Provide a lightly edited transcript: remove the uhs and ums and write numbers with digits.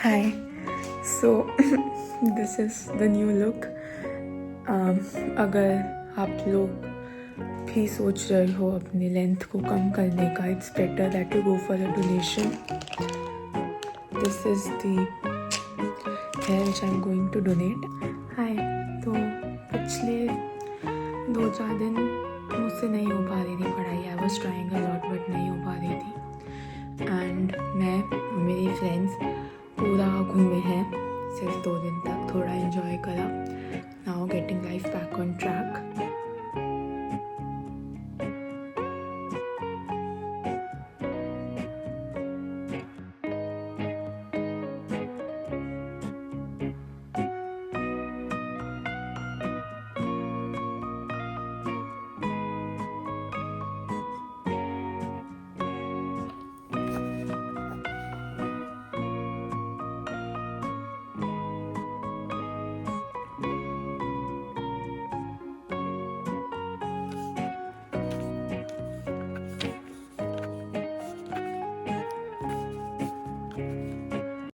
Hi. So this is the new look. अगर आप लोग भी सोच रहे हो अपनी लेंथ को कम करने का, it's better that you go for a donation. This is the hair which I am going to donate. Hi. तो पिछले 2-4 दिन मुझसे नहीं हो पा रही थी पढ़ाई. I was trying a lot but नहीं हो पा रही थी. एंड मैं मेरी फ्रेंड्स पूरा घूमे हैं सिर्फ 2 दिन तक. थोड़ा इन्जॉय करा. Now getting life back on track.